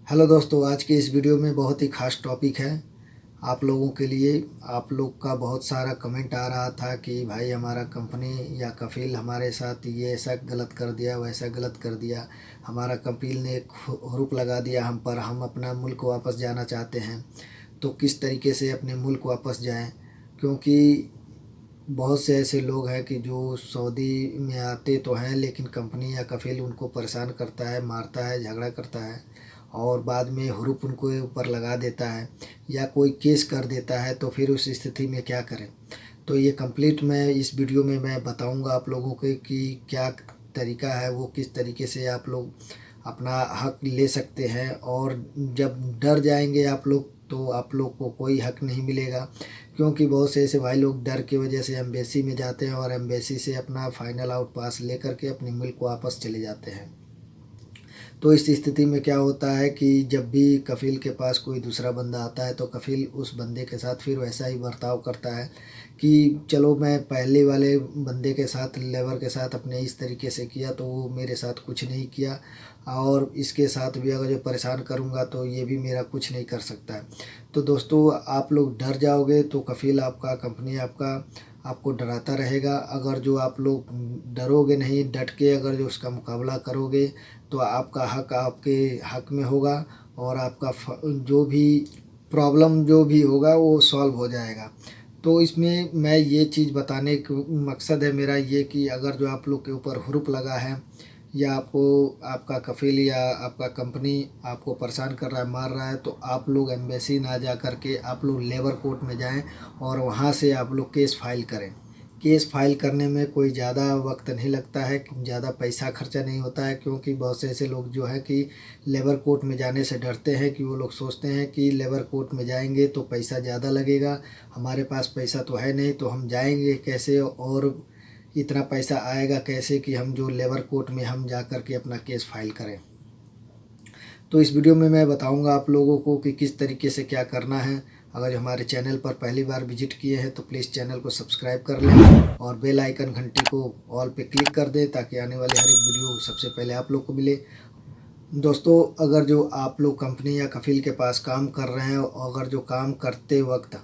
Hello दोस्तों, आज के इस वीडियो में बहुत ही ख़ास टॉपिक है आप लोगों के लिए। आप लोग का बहुत सारा कमेंट आ रहा था कि भाई हमारा कंपनी या कफ़ील हमारे साथ ये ऐसा गलत कर दिया, वैसा गलत कर दिया, हमारा कफ़ील ने एक हुरूप लगा दिया हम पर, हम अपना मुल्क वापस जाना चाहते हैं। तो किस तरीके से अपने मुल्क वापस जाएं, क्योंकि बहुत से ऐसे लोग हैं कि जो सऊदी में आते तो हैं लेकिन कंपनी या कफ़ील उनको परेशान करता है, मारता है, झगड़ा करता है और बाद में हुरूप उनको ऊपर लगा देता है या कोई केस कर देता है। तो फिर उस स्थिति में क्या करें? तो ये कंप्लीट मैं इस वीडियो में मैं बताऊंगा आप लोगों को कि क्या तरीका है, वो किस तरीके से आप लोग अपना हक ले सकते हैं। और जब डर जाएंगे आप लोग तो आप लोग को कोई हक नहीं मिलेगा, क्योंकि बहुत से ऐसे भाई लोग डर की वजह से एम्बेसी में जाते हैं और एम्बेसी से अपना फाइनल आउट पास लेकर के अपने मुल्क को वापस चले जाते हैं। तो इस स्थिति में क्या होता है कि जब भी कफ़ील के पास कोई दूसरा बंदा आता है तो कफ़ील उस बंदे के साथ फिर वैसा ही बर्ताव करता है कि चलो मैं पहले वाले बंदे के साथ, लेबर के साथ अपने इस तरीके से किया तो वो मेरे साथ कुछ नहीं किया, और इसके साथ भी अगर जो परेशान करूँगा तो ये भी मेरा कुछ नहीं कर सकता है। तो दोस्तों, आप लोग डर जाओगे तो कफ़ील आपका, कंपनी आपका आपको डराता रहेगा। अगर जो आप लोग डरोगे नहीं, डट के अगर जो उसका मुकाबला करोगे तो आपका हक आपके हक में होगा और आपका जो भी प्रॉब्लम जो भी होगा वो सॉल्व हो जाएगा। तो इसमें मैं ये चीज़ बताने का मकसद है मेरा ये कि अगर जो आप लोग के ऊपर हुरूप लगा है या आपको आपका कफ़ील या आपका कंपनी आपको परेशान कर रहा है, मार रहा है, तो आप लोग एम्बेसी ना जा कर के आप लोग लेबर कोर्ट में जाएं और वहाँ से आप लोग केस फाइल करें। केस फाइल करने में कोई ज़्यादा वक्त नहीं लगता है, ज़्यादा पैसा खर्चा नहीं होता है, क्योंकि बहुत से ऐसे लोग जो है कि लेबर कोर्ट में जाने से डरते हैं कि वो लोग सोचते हैं कि लेबर कोर्ट में जाएंगे तो पैसा ज़्यादा लगेगा, हमारे पास पैसा तो है नहीं तो हम जाएंगे कैसे, और इतना पैसा आएगा कैसे कि हम जो लेबर कोर्ट में हम जा कर के अपना केस फाइल करें। तो इस वीडियो में मैं बताऊंगा आप लोगों को कि किस तरीके से क्या करना है। अगर हमारे चैनल पर पहली बार विजिट किए हैं तो प्लीज़ चैनल को सब्सक्राइब कर लें और बेल आइकन घंटी को ऑल पे क्लिक कर दें ताकि आने वाले हर एक वीडियो सबसे पहले आप लोग को मिले। दोस्तों, अगर जो आप लोग कंपनी या कफ़ील के पास काम कर रहे हैं, अगर जो काम करते वक्त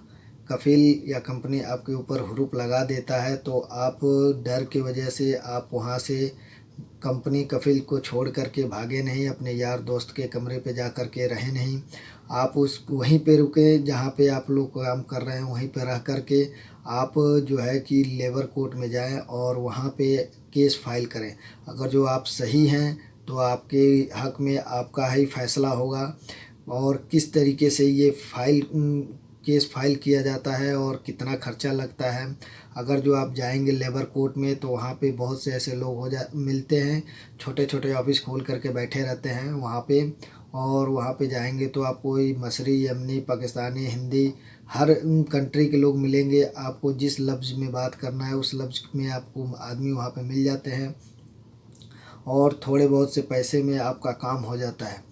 कफ़ील या कंपनी आपके ऊपर हुरूप लगा देता है तो आप डर की वजह से आप वहाँ से कंपनी कफ़ील को छोड़ कर के भागे नहीं, अपने यार दोस्त के कमरे पे जा कर के रहे नहीं, आप उस वहीं पे रुके जहाँ पे आप लोग काम कर रहे हैं, वहीं पे रह कर के आप जो है कि लेबर कोर्ट में जाएं और वहाँ पे केस फाइल करें। अगर जो आप सही हैं तो आपके हक में आपका ही फैसला होगा। और किस तरीके से ये केस फाइल किया जाता है और कितना खर्चा लगता है, अगर जो आप जाएंगे लेबर कोर्ट में तो वहाँ पे बहुत से ऐसे लोग मिलते हैं, छोटे छोटे ऑफिस खोल करके बैठे रहते हैं वहाँ पे। और वहाँ पे जाएंगे तो आपको मसरी, यमनी, पाकिस्तानी, हिंदी, हर कंट्री के लोग मिलेंगे। आपको जिस लफ्ज़ में बात करना है उस लफ्ज़ में आपको आदमी वहाँ पे मिल जाते हैं और थोड़े बहुत से पैसे में आपका काम हो जाता है।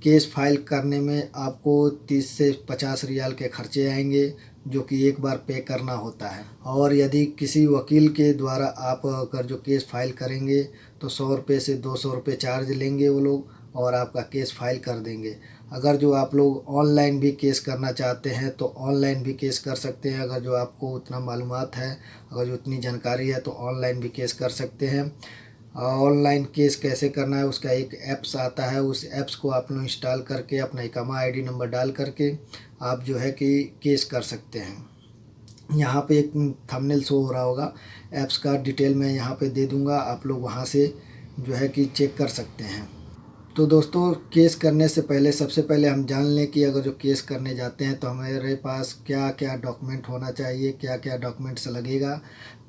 केस फाइल करने में आपको 30 से 50 रियाल के खर्चे आएंगे जो कि एक बार पे करना होता है। और यदि किसी वकील के द्वारा आप अगर जो केस फाइल करेंगे तो 100 रुपये से 200 रुपये चार्ज लेंगे वो लोग और आपका केस फाइल कर देंगे। अगर जो आप लोग ऑनलाइन भी केस करना चाहते हैं तो ऑनलाइन भी केस कर सकते हैं। अगर जो आपको उतना मालूमात है, अगर जो उतनी जानकारी है तो ऑनलाइन भी केस कर सकते हैं। ऑनलाइन केस कैसे करना है उसका एक ऐप्स आता है, उस ऐप्स को आप लोग इंस्टॉल करके अपना इकामा आईडी नंबर डाल करके आप जो है कि केस कर सकते हैं। यहाँ पे एक थंबनेल शो हो रहा होगा, ऐप्स का डिटेल मैं यहाँ पे दे दूँगा, आप लोग वहाँ से जो है कि चेक कर सकते हैं। तो दोस्तों, केस करने से पहले सबसे पहले हम जान लें कि अगर जो केस करने जाते हैं तो हमारे पास क्या क्या डॉक्यूमेंट होना चाहिए, क्या क्या डॉक्यूमेंट्स लगेगा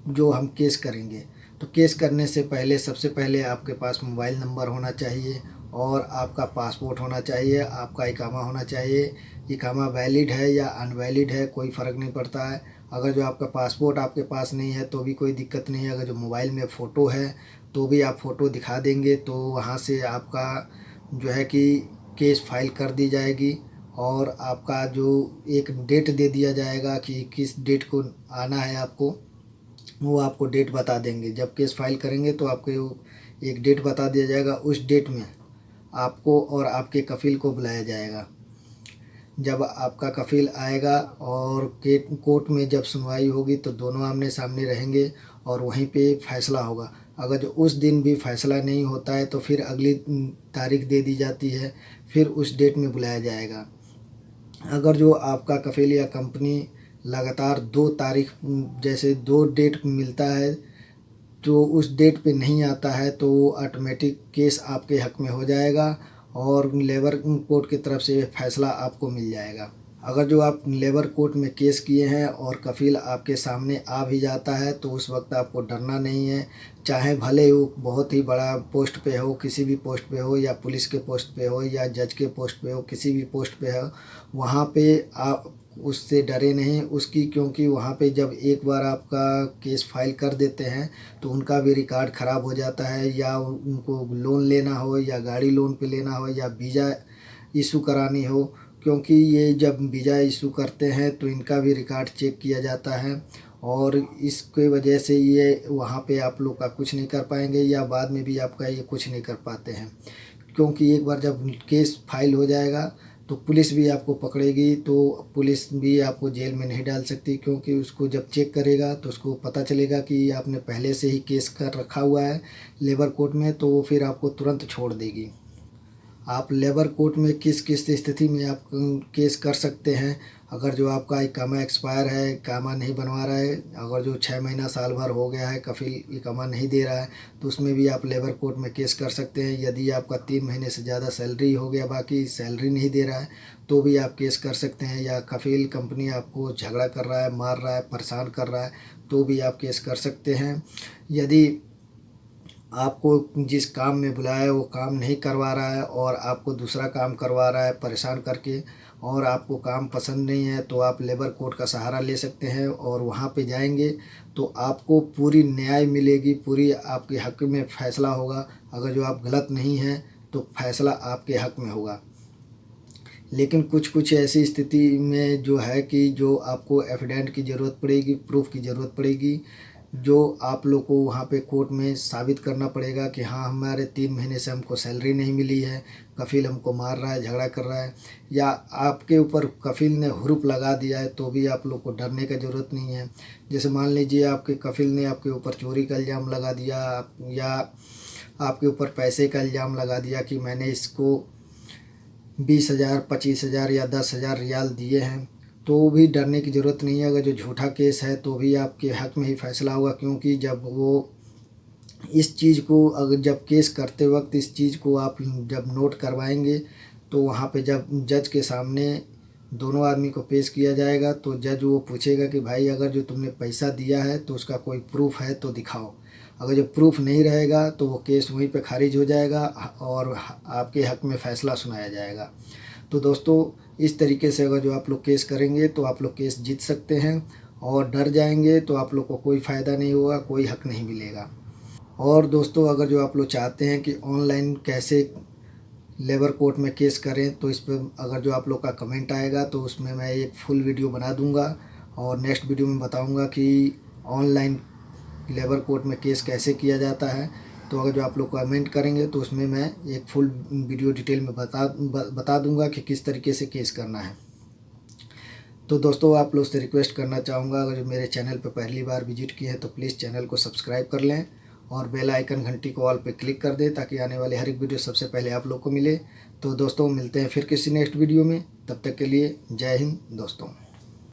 जो हम केस करेंगे। तो केस करने से पहले सबसे पहले आपके पास मोबाइल नंबर होना चाहिए और आपका पासपोर्ट होना चाहिए, आपका इकामा होना चाहिए। इकामा वैलिड है या अनवैलिड है कोई फ़र्क नहीं पड़ता है। अगर जो आपका पासपोर्ट आपके पास नहीं है तो भी कोई दिक्कत नहीं है। अगर जो मोबाइल में फ़ोटो है तो भी आप फ़ोटो दिखा देंगे तो वहाँ से आपका जो है कि केस फाइल कर दी जाएगी और आपका जो एक डेट दे दिया जाएगा कि किस डेट को आना है आपको, वो आपको डेट बता देंगे। जब केस फाइल करेंगे तो आपको एक डेट बता दिया जाएगा, उस डेट में आपको और आपके कफ़ील को बुलाया जाएगा। जब आपका कफ़ील आएगा और कोर्ट में जब सुनवाई होगी तो दोनों आमने सामने रहेंगे और वहीं पे फ़ैसला होगा। अगर जो उस दिन भी फ़ैसला नहीं होता है तो फिर अगली तारीख दे दी जाती है, फिर उस डेट में बुलाया जाएगा। अगर जो आपका कफ़ील या कंपनी लगातार 2 तारीख जैसे 2 डेट मिलता है तो उस डेट पे नहीं आता है तो वो ऑटोमेटिक केस आपके हक़ में हो जाएगा और लेबर कोर्ट की तरफ से फ़ैसला आपको मिल जाएगा। अगर जो आप लेबर कोर्ट में केस किए हैं और कफ़ील आपके सामने आ भी जाता है तो उस वक्त आपको डरना नहीं है। चाहे भले वो बहुत ही बड़ा पोस्ट पे हो, किसी भी पोस्ट पे हो, या पुलिस के पोस्ट पे हो, या जज के पोस्ट पे हो, किसी भी पोस्ट पे हो, वहाँ पे आप उससे डरे नहीं उसकी, क्योंकि वहाँ पे जब एक बार आपका केस फाइल कर देते हैं तो उनका भी रिकॉर्ड ख़राब हो जाता है, या उनको लोन लेना हो या गाड़ी लोन पे लेना हो या वीज़ा इशू करानी हो, क्योंकि ये जब वीज़ा इशू करते हैं तो इनका भी रिकॉर्ड चेक किया जाता है और इसके वजह से ये वहाँ पे आप लोग का कुछ नहीं कर पाएंगे या बाद में भी आपका ये कुछ नहीं कर पाते हैं। क्योंकि एक बार जब केस फाइल हो जाएगा तो पुलिस भी आपको पकड़ेगी, तो पुलिस भी आपको जेल में नहीं डाल सकती, क्योंकि उसको जब चेक करेगा तो उसको पता चलेगा कि आपने पहले से ही केस कर रखा हुआ है लेबर कोर्ट में, तो वो फिर आपको तुरंत छोड़ देगी। आप लेबर कोर्ट में किस किस स्थिति में आप केस कर सकते हैं। अगर जो आपका इकामा एक्सपायर है, इकामा नहीं बनवा रहा है, अगर जो 6 महीना साल भर हो गया है, कफ़ील इकामा नहीं दे रहा है, तो उसमें भी आप लेबर कोर्ट में केस कर सकते हैं। यदि आपका 3 महीने से ज़्यादा सैलरी हो गया, बाकी सैलरी नहीं दे रहा है, तो भी आप केस कर सकते हैं। या कफ़ील कंपनी आपको झगड़ा कर रहा है, मार रहा है, परेशान कर रहा है, तो भी आप केस कर सकते हैं। यदि आपको जिस काम में बुलाया है वो काम नहीं करवा रहा है और आपको दूसरा काम करवा रहा है परेशान करके, और आपको काम पसंद नहीं है, तो आप लेबर कोर्ट का सहारा ले सकते हैं और वहाँ पे जाएंगे तो आपको पूरी न्याय मिलेगी, पूरी आपके हक़ में फ़ैसला होगा। अगर जो आप गलत नहीं हैं तो फ़ैसला आपके हक़ में होगा। लेकिन कुछ कुछ ऐसी स्थिति में जो है कि जो आपको एविडेंट की ज़रूरत पड़ेगी, प्रूफ की ज़रूरत पड़ेगी, जो आप लोग को वहाँ पे कोर्ट में साबित करना पड़ेगा कि हाँ, हमारे 3 महीने से हमको सैलरी नहीं मिली है, कफ़ील हमको मार रहा है, झगड़ा कर रहा है, या आपके ऊपर कफ़ील ने हुरूप लगा दिया है, तो भी आप लोग को डरने की ज़रूरत नहीं है। जैसे मान लीजिए आपके कफ़ील ने आपके ऊपर चोरी का इल्ज़ाम लगा दिया या आपके ऊपर पैसे का इल्ज़ाम लगा दिया कि मैंने इसको 20,000, 25,000 या 10,000 रियाल दिए हैं, तो भी डरने की ज़रूरत नहीं है। अगर जो झूठा केस है तो भी आपके हक़ में ही फ़ैसला होगा, क्योंकि जब वो इस चीज़ को अगर जब केस करते वक्त इस चीज़ को आप जब नोट करवाएंगे तो वहाँ पे जब जज के सामने दोनों आदमी को पेश किया जाएगा तो जज वो पूछेगा कि भाई अगर जो तुमने पैसा दिया है तो उसका कोई प्रूफ है तो दिखाओ। अगर जो प्रूफ नहीं रहेगा तो वो केस वहीं पे खारिज हो जाएगा और आपके हक़ में फ़ैसला सुनाया जाएगा। तो दोस्तों, इस तरीके से अगर जो आप लोग केस करेंगे तो आप लोग केस जीत सकते हैं, और डर जाएंगे तो आप लोग को कोई फ़ायदा नहीं होगा, कोई हक़ नहीं मिलेगा। और दोस्तों, अगर जो आप लोग चाहते हैं कि ऑनलाइन कैसे लेबर कोर्ट में केस करें तो इस पर अगर जो आप लोग का कमेंट आएगा तो उसमें मैं एक फुल वीडियो बना दूंगा और नेक्स्ट वीडियो में बताऊंगा कि ऑनलाइन लेबर कोर्ट में केस कैसे किया जाता है। तो अगर जो आप लोग कमेंट करेंगे तो उसमें मैं एक फुल वीडियो डिटेल में बता दूंगा कि किस तरीके से केस करना है। तो दोस्तों, आप लोग से रिक्वेस्ट करना चाहूँगा, अगर जो मेरे चैनल पर पहली बार विजिट किए हैं तो प्लीज़ चैनल को सब्सक्राइब कर लें और बेल आइकन घंटी को ऑल पे क्लिक कर दें ताकि आने वाले हर एक वीडियो सबसे पहले आप लोग को मिले। तो दोस्तों, मिलते हैं फिर किसी नेक्स्ट वीडियो में, तब तक के लिए जय हिंद दोस्तों।